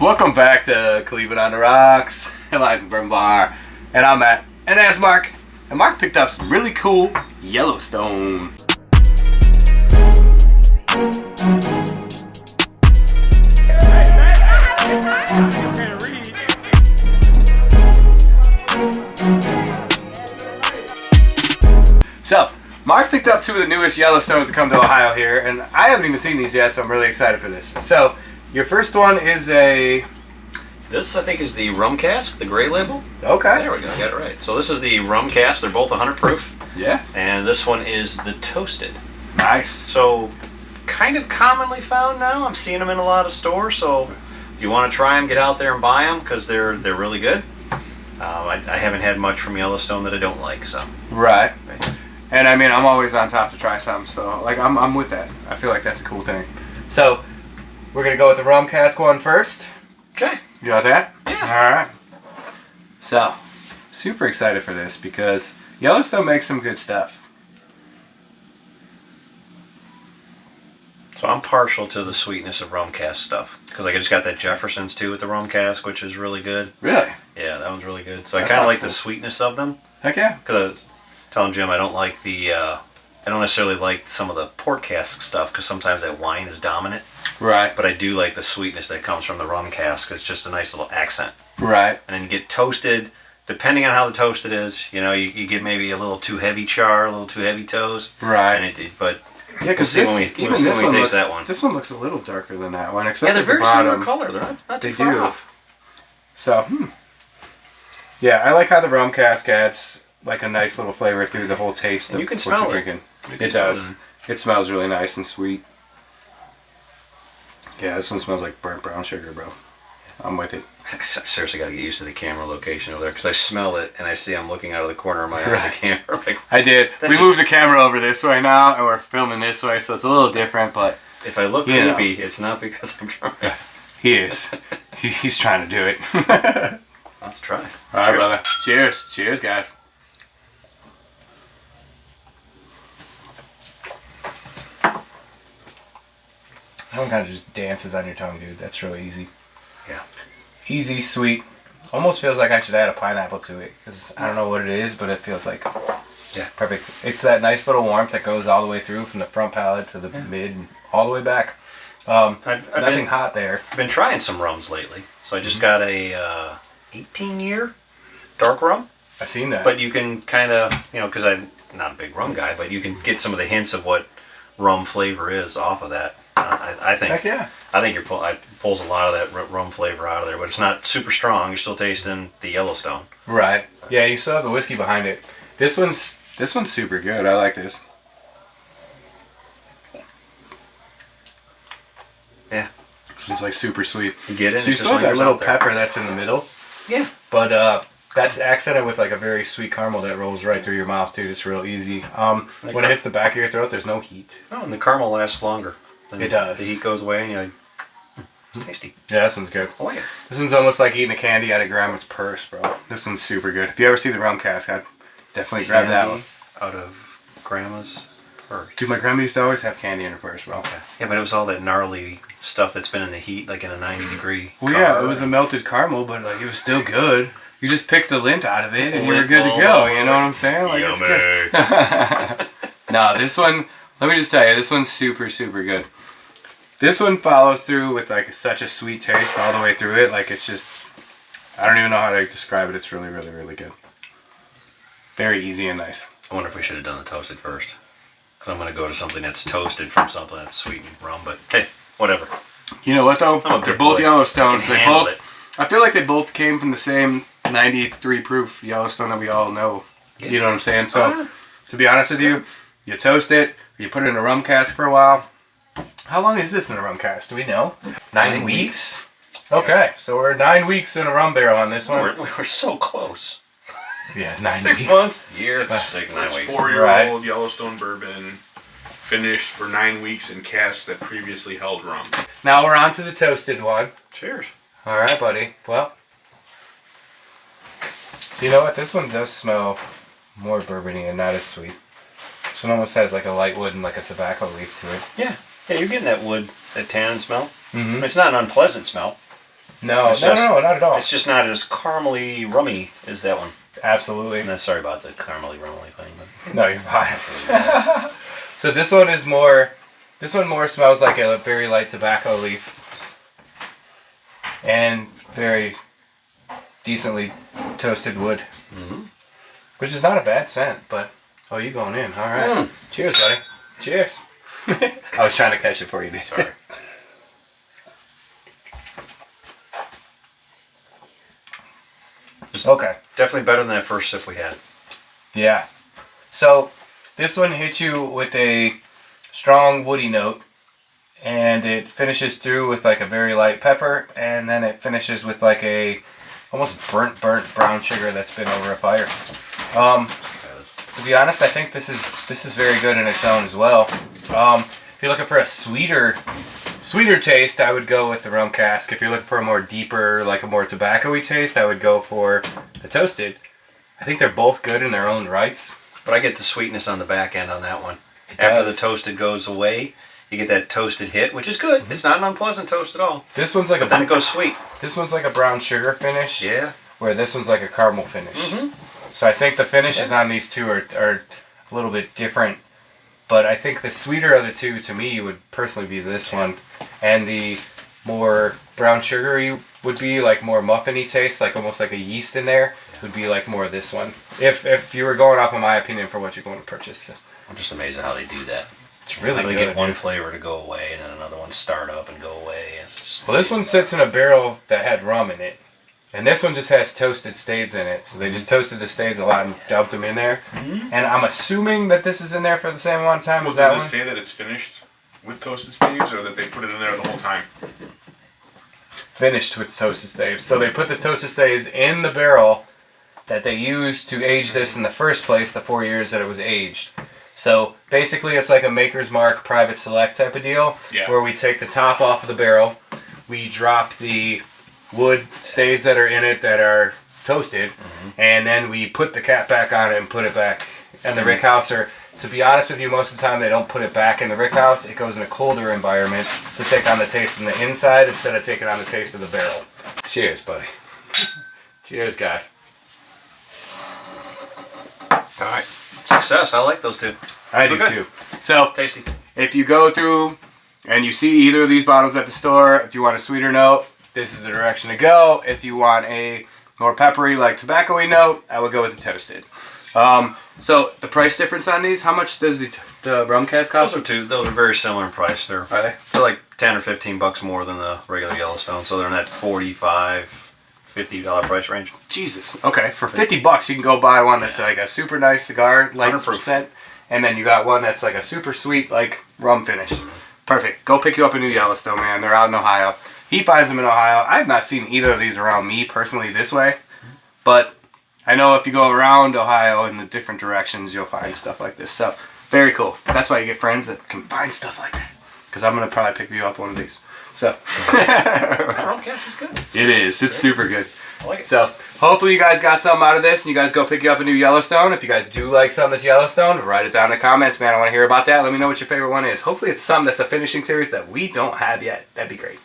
Welcome back to Cleveland on the Rocks, Bourbon Bar, and I'm Matt, and that's Mark. And Mark picked up some really cool Yellowstone. So, Mark picked up two of the newest Yellowstones to come to Ohio here, and I haven't even seen these yet, so I'm really excited for this. So, your first one is a... This, I think, is the Rum Cask, the gray label. Okay. There we go, I got it right. So this is the Rum Cask. They're both 100 proof. Yeah. And this one is the Toasted. Nice. So, kind of commonly found now. I'm seeing them in a lot of stores, so if you want to try them, get out there and buy them, because they're really good. I haven't had much from Yellowstone that I don't like, so. Right. And I mean, I'm always on top to try some, so like I'm with that. I feel like that's a cool thing. So, we're going to go with the Rum Cask one first. Okay. You got that? Yeah. Alright. So, super excited for this because Yellowstone makes some good stuff. So I'm partial to the sweetness of Rum Cask stuff. Because I just got that Jefferson's too with the Rum Cask, which is really good. Really? Yeah, that one's really good. So I kind of like the sweetness of them. Heck yeah. Because I was telling Jim I don't like the... I don't necessarily like some of the port cask stuff because sometimes that wine is dominant. Right. But I do like the sweetness that comes from the rum cask. It's just a nice little accent. Right. And then you get toasted. Depending on how the toasted is, you know, you get maybe a little too heavy char, a little too heavy toast. Right. But yeah, because we'll see when we taste that one. This one looks a little darker than that one. Except yeah, they're very bottom, similar color. They're not too far off. So, yeah, I like how the rum cask adds like a nice little flavor through the whole taste and of you can what smell you're it. drinking. It does. It smells really nice and sweet. Yeah, this one smells like burnt brown sugar, bro. I'm with it. I seriously got to get used to the camera location over there because I smell it and I see I'm looking out of the corner of my eye at the camera. Like, I did. We moved the camera over this way now, and we're filming this way, so it's a little different. But if I look goofy, it's not because I'm trying. He is. He's trying to do it. Let's try. All right, brother. Cheers. Cheers, guys. That one kind of just dances on your tongue, dude. That's really easy. Yeah. Easy, sweet. Almost feels like I should add a pineapple to it. Because I don't know what it is, but it feels like... Yeah. Perfect. It's that nice little warmth that goes all the way through from the front palate to the mid and all the way back. Nothing hot there. I've been trying some rums lately. So I just got a 18-year dark rum. I've seen that. But you can kind of, you know, because I'm not a big rum guy, but you can get some of the hints of what rum flavor is off of that. I think. Heck yeah. I think it pulls a lot of that rum flavor out of there, but it's not super strong. You're still tasting the Yellowstone. Right. Yeah, you still have the whiskey behind it. This one's super good. I like this. Yeah. This one's like super sweet. You get it. So you still have that little pepper that's in the middle. Yeah. But that's accented with like a very sweet caramel that rolls right through your mouth, dude. It's real easy. When it hits the back of your throat, there's no heat. Oh, and the caramel lasts longer. It does. The heat goes away and you're like, it's tasty. Yeah, this one's good. I like it. This one's almost like eating a candy out of grandma's purse, bro. This one's super good. If you ever see the Rum Cask, I'd definitely grab that one. Out of grandma's purse. Dude, my grandma used to always have candy in her purse, bro. Okay. Yeah, but it was all that gnarly stuff that's been in the heat, like in a 90-degree Well, yeah, it was a melted caramel, but like it was still good. You just pick the lint out of it and you're good to go. You know what I'm saying? Like, it's good. No, this one, let me just tell you, this one's super, super good. This one follows through with like such a sweet taste all the way through it. Like it's just, I don't even know how to describe it. It's really, really, really good. Very easy and nice. I wonder if we should have done the toasted first. Because I'm going to go to something that's toasted from something that's sweet and rum. But hey, whatever. You know what though? They're both Yellowstones. I feel like they both came from the same 93 proof Yellowstone that we all know. Yeah. You know what I'm saying? So, to be honest with you, you toast it, you put it in a rum cask for a while. How long is this in a rum cask? Do we know? 9 weeks? Okay, so we're 9 weeks in a rum barrel on this one. We're so close. Yeah, 9 6 weeks. months? Year, it's like 9 weeks. 4-year-old Yellowstone bourbon finished for 9 weeks in casks that previously held rum. Now we're on to the toasted one. Cheers. All right, buddy. Well, so you know what? This one does smell more bourbony and not as sweet. This one almost has like a light wood and like a tobacco leaf to it. Yeah. Yeah, you're getting that wood, that tannin smell. Mm-hmm. It's not an unpleasant smell. No, not at all. It's just not as caramely rummy as that one. Absolutely. No, sorry about the caramely rummy thing. But No, you're fine. So this one is more. This one more smells like a very light tobacco leaf, and very decently toasted wood, which is not a bad scent. But oh, you going in? All right. Cheers, buddy. Cheers. I was trying to catch it for you, dude. sorry. Okay. Definitely better than that first sip we had. Yeah. So this one hits you with a strong woody note, and it finishes through with like a very light pepper, and then it finishes with like a almost burnt brown sugar that's been over a fire. To be honest, I think this is very good in its own as well. If you're looking for a sweeter taste, I would go with the Rum Cask. If you're looking for a more deeper, like a more tobacco-y taste, I would go for the toasted. I think they're both good in their own rights. But I get the sweetness on the back end on that one. After the toasted goes away, you get that toasted hit, which is good. It's not an unpleasant toast at all. This one's like but then it goes sweet. This one's like a brown sugar finish. Yeah. Where this one's like a caramel finish. So I think the finishes on these two are a little bit different. But I think the sweeter of the two, to me, would personally be this one. And the more brown sugary would be like more muffiny taste, like almost like a yeast in there, would be like more of this one. If you were going off of my opinion for what you're going to purchase. I'm just amazed at how they do that. It's really good. They get one flavor to go away, and then another one start up and go away. Well, this one sits in a barrel that had rum in it. And this one just has toasted stades in it. So they just toasted the stades a lot and dumped them in there. And I'm assuming that this is in there for the same amount of time as that one. Does it say that it's finished with toasted staves, or that they put it in there the whole time? Finished with toasted staves. So they put the toasted staves in the barrel that they used to age this in the first place, the 4 years that it was aged. So basically it's like a Maker's Mark private select type of deal, where we take the top off of the barrel, we drop the wood stades that are in it that are toasted, and then we put the cap back on it and put it back in the rick house. Or to be honest with you, most of the time they don't put it back in the rick house. It goes in a colder environment to take on the taste from the inside instead of taking on the taste of the barrel. Cheers, buddy. Cheers, guys. Alright. Success. I like those two. I do too. So tasty. If you go through and you see either of these bottles at the store, if you want a sweeter note, this is the direction to go. If you want a more peppery, like tobacco-y note, I would go with the toasted. So the price difference on these, how much does the Rum Cask cost? Those are very similar in price. Are they? They're like 10 or 15 bucks more than the regular Yellowstone, so they're in that $45-$50 price range. Jesus. Okay, for 50 bucks you can go buy one that's like a super nice cigar, light percent, and then you got one that's like a super sweet, like rum finish. Perfect. Go pick you up a new Yellowstone, man. They're out in Ohio. He finds them in Ohio. I have not seen either of these around me personally this way, but I know if you go around Ohio in the different directions, you'll find stuff like this. So, very cool. That's why you get friends that can find stuff like that. Because I'm going to probably pick you up one of these. So, Rum Cask is good. It is. It's super good. I like it. So, hopefully you guys got something out of this, and you guys go pick you up a new Yellowstone. If you guys do like some of this Yellowstone, write it down in the comments, man. I want to hear about that. Let me know what your favorite one is. Hopefully it's something that's a finishing series that we don't have yet. That'd be great.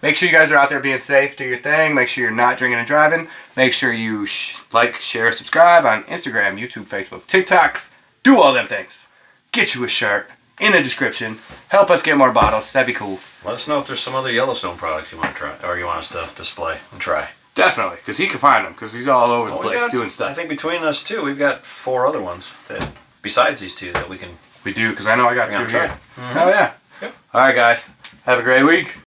Make sure you guys are out there being safe. Do your thing. Make sure you're not drinking and driving. Make sure you like, share, subscribe on Instagram, YouTube, Facebook, TikToks. Do all them things. Get you a shirt in the description. Help us get more bottles. That'd be cool. Let us know if there's some other Yellowstone products you want to try, or you want us to display and try. Definitely, because he can find them, because he's all over the place doing stuff. I think between us two, we've got 4 other ones that, besides these two, that we can. We do, because I know I got 2 here. Mm-hmm. Oh yeah. Yep. All right, guys. Have a great week.